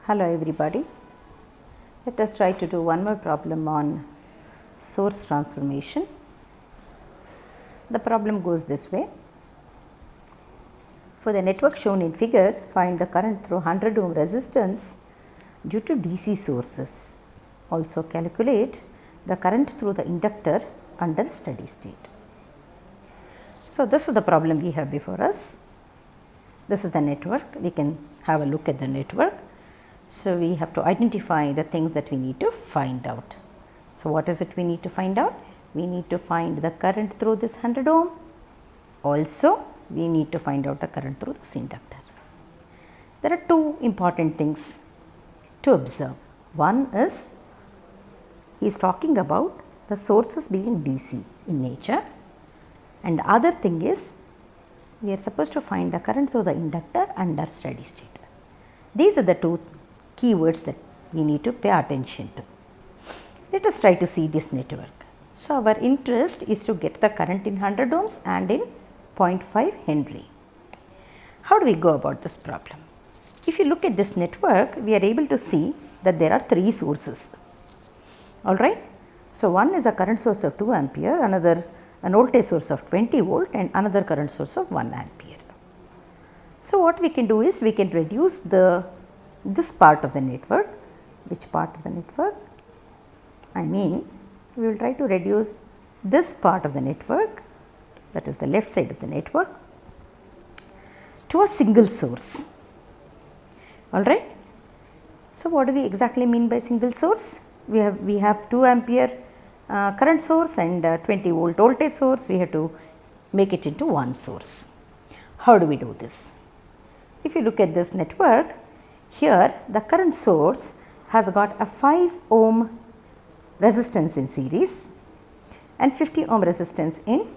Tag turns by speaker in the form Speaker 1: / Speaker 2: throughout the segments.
Speaker 1: Hello everybody. Let us try to do one more problem on source transformation. The problem goes this way. For the network shown in figure, find the current through 100 ohm resistance due to DC sources. Also calculate the current through the inductor under steady state. So, this is the problem we have before us. This is the network. We can have a look at the network. So, we have to identify the things that we need to find out. So, what is it we need to find out? We need to find the current through this 100 ohm. Also, we need to find out the current through this inductor. There are two important things to observe. One is, he is talking about the sources being DC in nature, and the other thing is, we are supposed to find the current through the inductor under steady state. These are the two keywords that we need to pay attention to. Let us try to see this network. So, our interest is to get the current in 100 ohms and in 0.5 Henry. How do we go about this problem? If you look at this network, we are able to see that there are three sources. Alright. So, one is a current source of 2 ampere, another an voltage source of 20 volt and another current source of 1 ampere. So, what we can do is we can reduce this part of the network. Which part of the network? I mean, we will try to reduce this part of the network, that is the left side of the network, to a single source. Alright. So, what do we exactly mean by single source? We have 2 ampere current source and 20 volt voltage source. We have to make it into one source. How do we do this? If you look at this network, here the current source has got a 5 ohm resistance in series and 50 ohm resistance in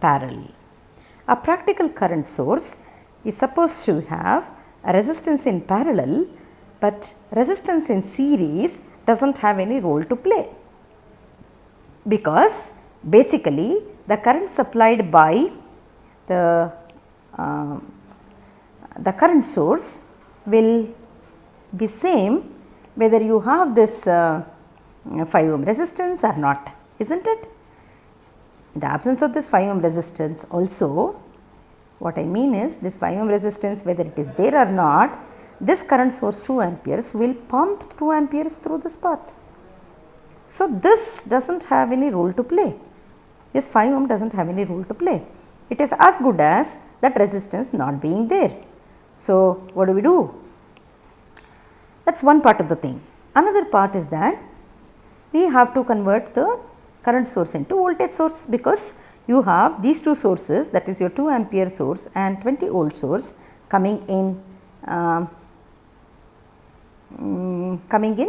Speaker 1: parallel. A practical current source is supposed to have a resistance in parallel, but resistance in series does not have any role to play, because basically the current supplied by the current source will be same whether you have this 5 ohm resistance or not, is not it? In the absence of this 5 ohm resistance also, what I mean is this 5 ohm resistance, whether it is there or not, this current source 2 amperes will pump 2 amperes through this path. So, this does not have any role to play. This 5 ohm does not have any role to play. It is as good as that resistance not being there. So, what do? That is one part of the thing. Another part is that we have to convert the current source into voltage source, because you have these two sources, that is your 2 ampere source and 20 volt source coming in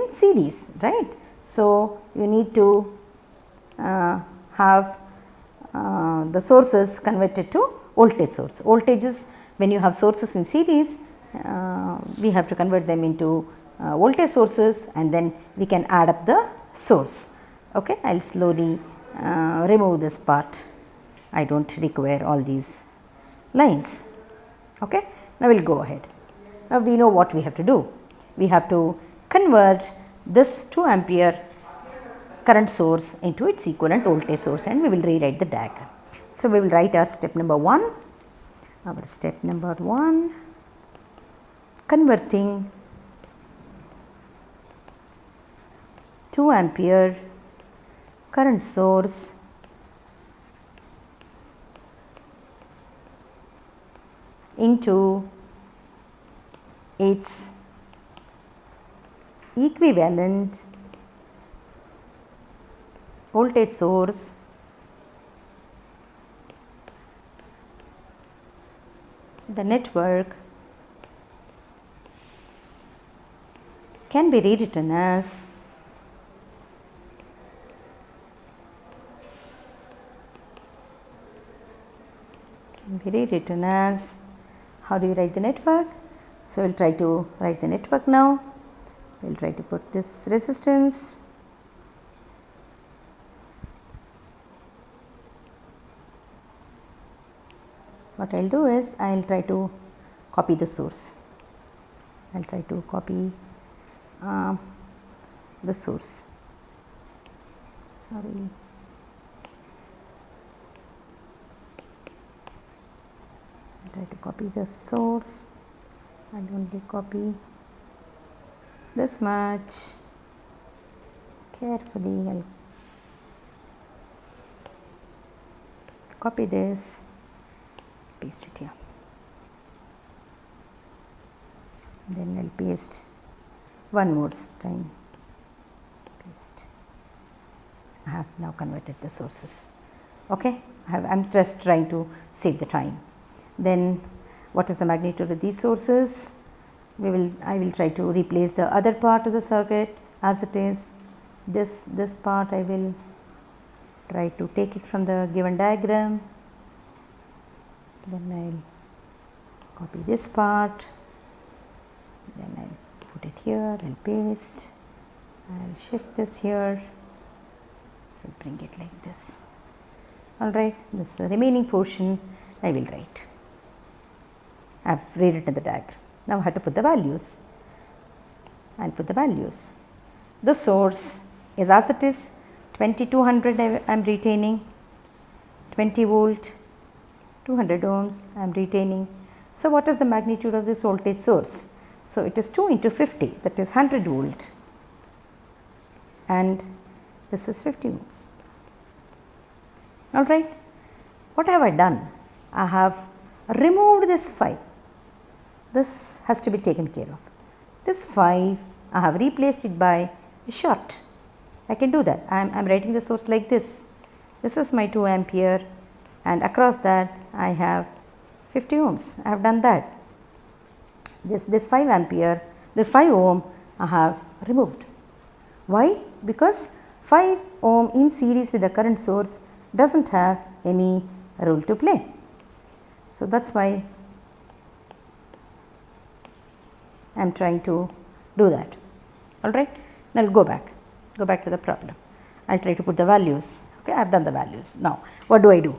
Speaker 1: series, right. So, you need to have the sources converted to voltage source. Voltages, when you have sources in series, we have to convert them into voltage sources, and then we can add up the source. Okay. I will slowly remove this part. I do not require all these lines. Okay. Now, we will go ahead. Now, we know what we have to do. We have to convert this 2 ampere current source into its equivalent voltage source, and we will rewrite the diagram. So, we will write our step number 1. Our step number 1, converting 2 ampere current source into its equivalent voltage source the network can be rewritten as how do you write the network? So, we will try to write the network now. We will try to put this resistance, what I will do is I will try to copy the source. I will try to copy the source. Sorry. I'll try to copy the source. I'll only copy this much. Carefully, I'll copy this, paste it here. Then I'll paste one more time. Paste. I have now converted the sources. Okay, I'm just trying to save the time. Then what is the magnitude of these sources? I will try to replace the other part of the circuit as it is. This part I will try to take it from the given diagram. Then I'll copy this part. Then I'll put it here, I'll paste, I'll shift this here, I'll bring it like this. Alright, this is the remaining portion I will write. I have rewritten the diagram. Now I have to put the values. I'll put the values. The source is as it is, 2200 I am retaining, 20 volt, 200 ohms I am retaining. So what is the magnitude of this voltage source? So it is 2 into 50, that is 100 volt, and this is 50 ohms. Alright, what have I done? I have removed this 5. This has to be taken care of. This 5 I have replaced it by a short. I can do that. I am writing the source like this. This is my 2 ampere, and across that I have 50 ohms. I have done that. This 5 ampere, this 5 ohm I have removed. Why? Because 5 ohm in series with the current source does not have any role to play. So that is why I am trying to do that. Alright, now I will go back to the problem. I will try to put the values. Okay, I have done the values. Now what do I do?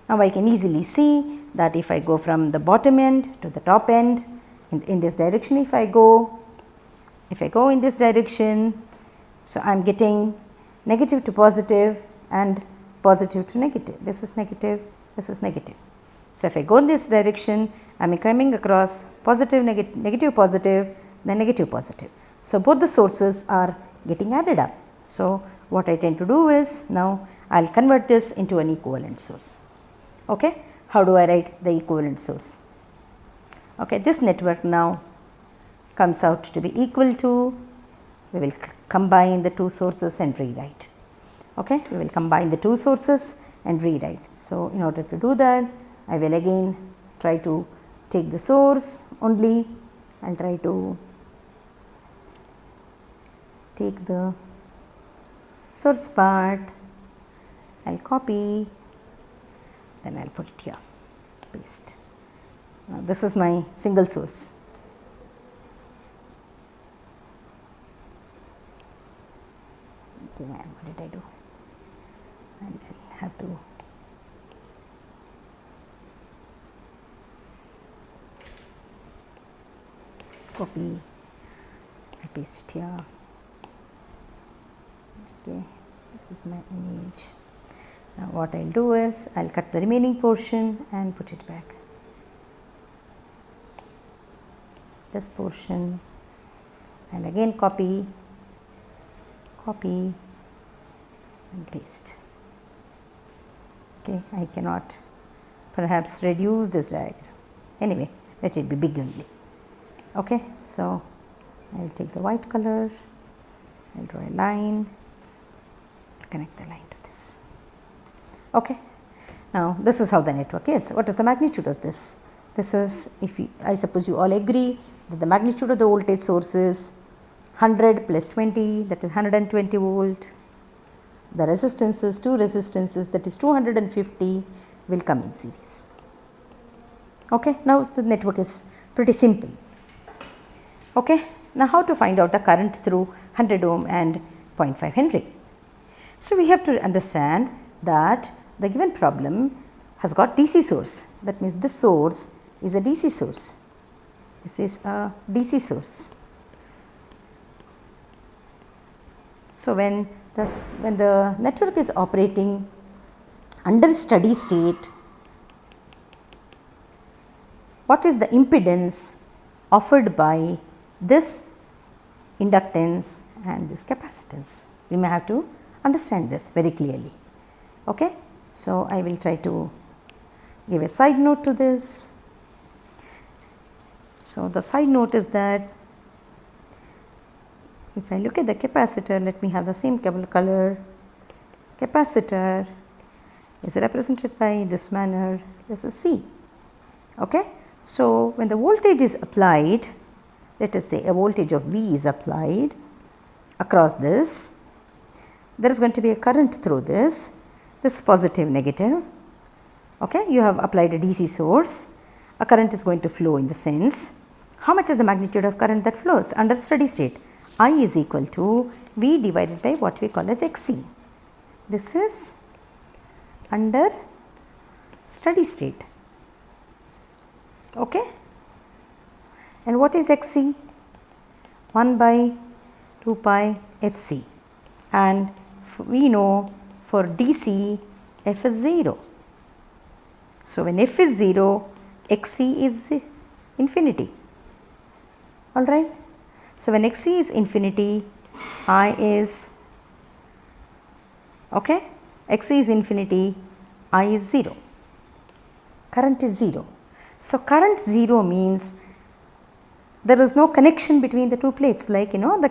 Speaker 1: Now I can easily see that if I go from the bottom end to the top end in this direction, if I go in this direction, so I am getting negative to positive and positive to negative. This is negative, this is negative. So if I go in this direction, I am coming across positive, negative, positive, then negative, positive. So both the sources are getting added up. So what I tend to do is, now I will convert this into an equivalent source. Okay, how do I write the equivalent source? Okay, this network now comes out to be equal to, we will combine the two sources and rewrite. Okay, we will combine the two sources and rewrite. So in order to do that, I will again try to take the source only and try to take the source part. I will copy, then I will put it here, paste. Now this is my single source. Okay, what did I do? And I have to copy, I paste it here. Okay, this is my image. Now what I will do is, I will cut the remaining portion and put it back. This portion, and again copy and paste. Okay, I cannot perhaps reduce this diagram. Anyway, let it be big only. Okay, so I will take the white color, I will draw a line, connect the line to this. Okay, now this is how the network is. What is the magnitude of this? This is, I suppose you all agree that the magnitude of the voltage source is 100 plus 20, that is 120 volt. The resistances, two resistances, that is 250 will come in series. Okay, now the network is pretty simple. Okay, now how to find out the current through 100 ohm and 0.5 Henry? So we have to understand that the given problem has got DC source. That means this source is a DC source. This is a DC source. So, when the network is operating under steady state, what is the impedance offered by this inductance and this capacitance? We may have to understand this very clearly. Okay? So, I will try to give a side note to this. So, the side note is that if I look at the capacitor, let me have the same color. Capacitor is represented by this manner. This is C. Okay? So, when the voltage is applied, let us say a voltage of V is applied across this, there is going to be a current through this positive negative. Okay? You have applied a DC source, a current is going to flow in the sense. How much is the magnitude of current that flows under steady state? I is equal to V divided by what we call as XC. This is under steady state. Okay? And what is XC? 1 by 2 pi FC, and we know for DC F is 0. So, when F is 0, XC is infinity. Alright. So, when XC is infinity, I is okay, XC is infinity, I is 0, current is 0. So, current 0 means there is no connection between the two plates, like the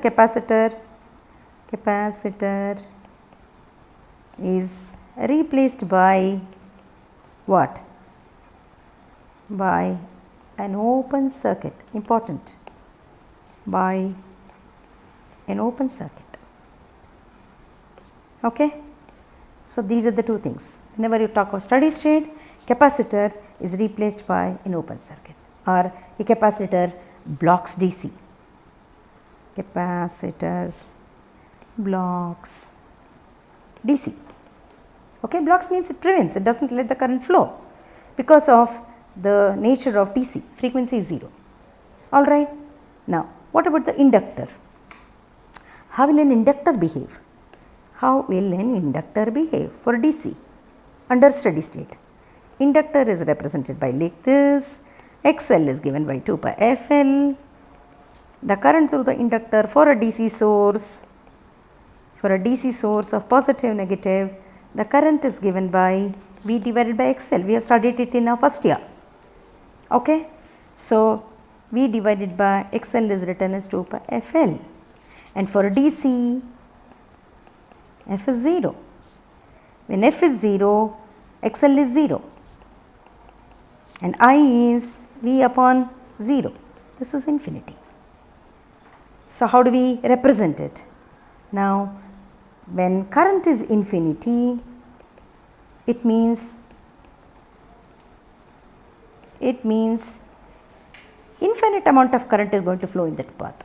Speaker 1: capacitor is replaced by what? By an open circuit, important, by an open circuit. Okay? So, these are the two things. Whenever you talk of steady state, capacitor is replaced by an open circuit, or a capacitor blocks DC. Capacitor blocks DC. Okay, blocks means it prevents, it does not let the current flow because of the nature of DC, frequency is 0. Alright. Now, what about the inductor? How will an inductor behave? How will an inductor behave for DC under steady state? Inductor is represented by like this, XL is given by 2 pi FL. The current through the inductor for a DC source of positive negative, the current is given by V divided by XL. We have studied it in our first year. Okay? So, V divided by XL is written as 2 pi FL, and for a DC, F is 0. When F is 0, XL is 0, and I is V upon 0. This is infinity. So, how do we represent it? Now, when current is infinity, it means infinite amount of current is going to flow in that path.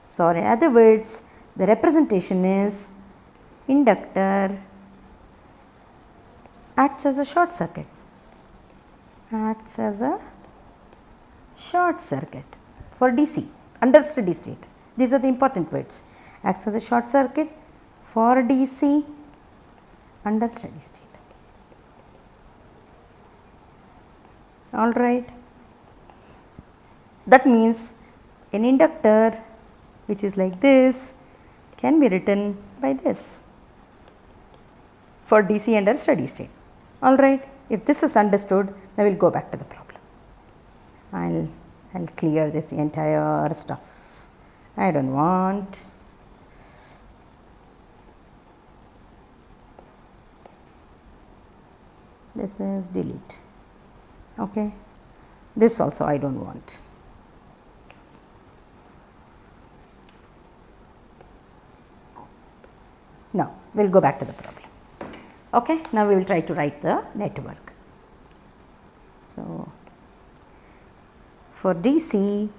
Speaker 1: So, in other words, the representation is inductor acts as a short circuit, for DC under steady state. These are the important words. Acts as a short circuit for DC under steady state. Alright. That means an inductor which is like this can be written by this for DC under steady state. Alright. If this is understood, now we will go back to the problem. I'll clear this entire stuff. I don't want. This is delete. Okay. This also I don't want. Now, we will go back to the problem. Okay. Now, we will try to write the network. So, for DC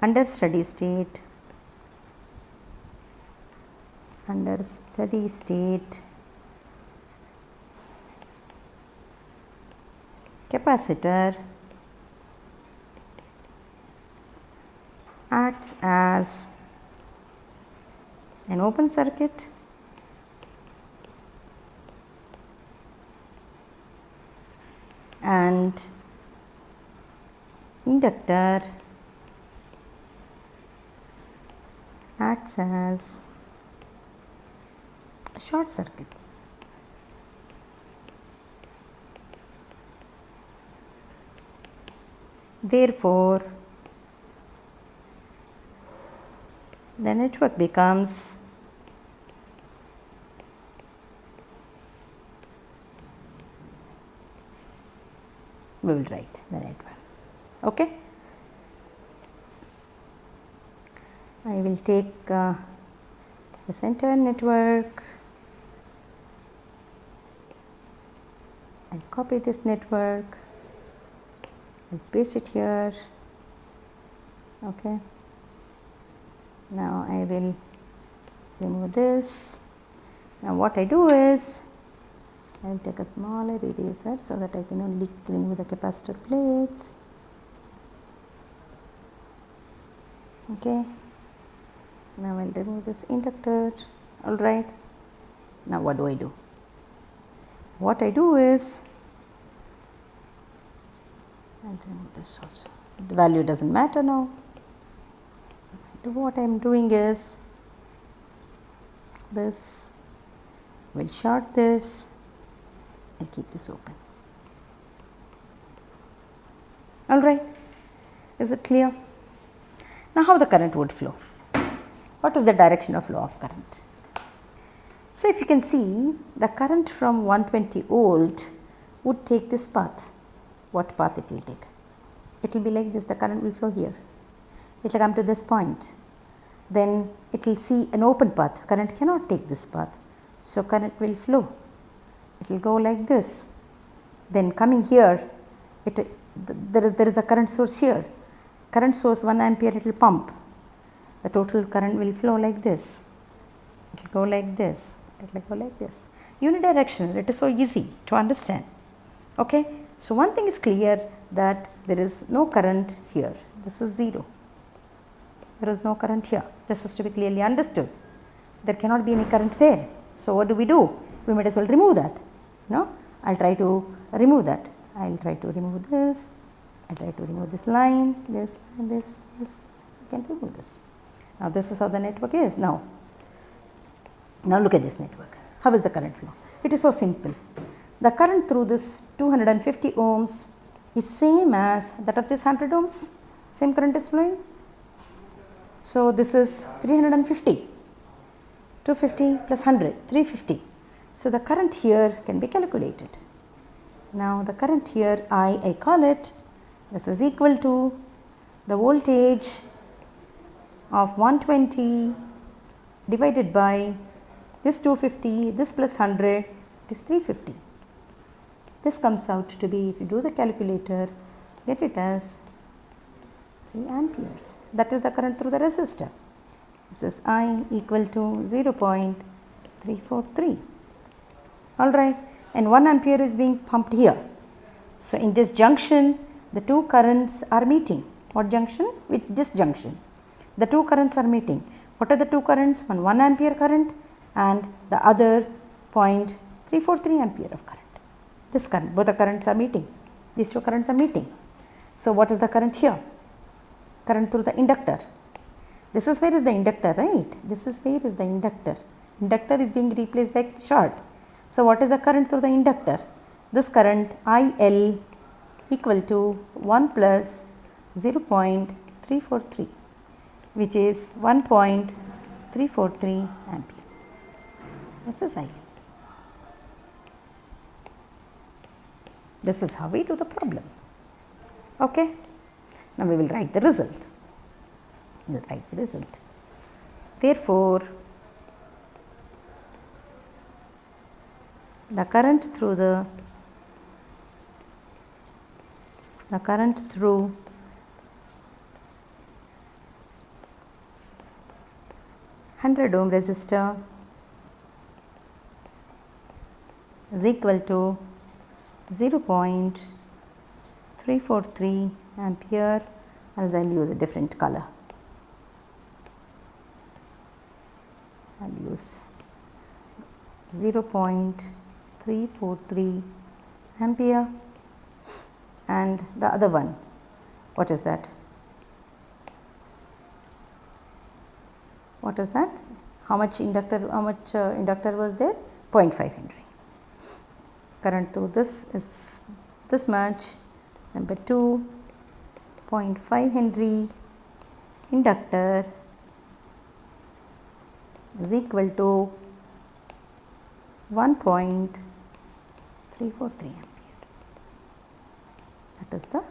Speaker 1: under steady state, capacitor acts as an open circuit and inductor acts as a short circuit. Therefore, the network becomes we will write the network. Okay. I will take the center network. I'll copy this network. I'll paste it here. Okay. Now I will remove this. Now what I do is I will take a smaller eraser so that I can only remove the capacitor plates. Okay. Now I will remove this inductor. All right. Now what do? What I do is I will remove this also. The value does not matter now. What I am doing is this will short this. I will keep this open. All right. Is it clear? Now how the current would flow? What is the direction of flow of current? So if you can see, the current from 120 volt would take this path. What path it will take? It will be like this. The current will flow here. It will come to this point. Then it will see an open path. Current cannot take this path. So current will flow. It will go like this. Then coming here, there is a current source here. Current source 1 ampere, it will pump. The total current will flow like this. It will go like this. It will go like this. Unidirectional. It is so easy to understand. Okay. So one thing is clear, that there is no current here. This is 0. There is no current here. This has to be clearly understood. There cannot be any current there. So what do? We might as well remove that. No, I will try to remove that. I will try to remove this. I will try to remove this line, this line, this. I can remove this. Now this is how the network is. Now look at this network. How is the current flow? It is so simple. The current through this 250 ohms is same as that of this 100 ohms. Same current is flowing. So this is 350. 250 plus 100, 350. So the current here can be calculated. Now the current here, I call it, this is equal to the voltage of 120 divided by this 250, this plus 100, it is 350. This comes out to be, if you do the calculator, get it as 3 amperes. That is the current through the resistor. This is I equal to 0.343. All right. And 1 ampere is being pumped here. So in this junction, the two currents are meeting. What junction? With this junction. The two currents are meeting. What are the two currents? One 1 ampere current and the other 0.343 ampere of current. This current, both the currents are meeting. These two currents are meeting. So what is the current here? Current through the inductor. This is where is the inductor, right? This is where is the inductor. Inductor is being replaced by short. So what is the current through the inductor? This current IL equal to 1 plus 0.343, which is 1.343 ampere. This is IL. This is how we do the problem. Okay. Now we will write the result. We will write the result. Therefore, the current through 100 ohm resistor is equal to 0.343 ampere, as I will use a different color. use 0.343 ampere, and the other one, what is that? What is that? How much inductor was there? 0.5 Henry. Current through this is this much. Number 2, 0.5 Henry inductor is equal to 1.343 ampere. That is the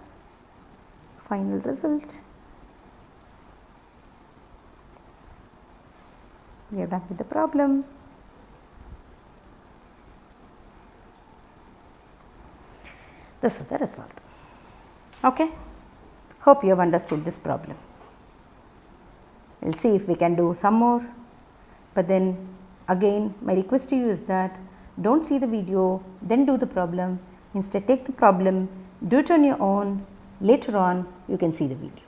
Speaker 1: final result. We are done with the problem. This is the result. Okay. Hope you have understood this problem. We will see if we can do some more, but then again my request to you is that don't see the video, then do the problem. Instead, take the problem, do it on your own. Later on you can see the video.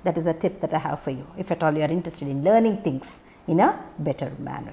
Speaker 1: That is a tip that I have for you if at all you are interested in learning things in a better manner.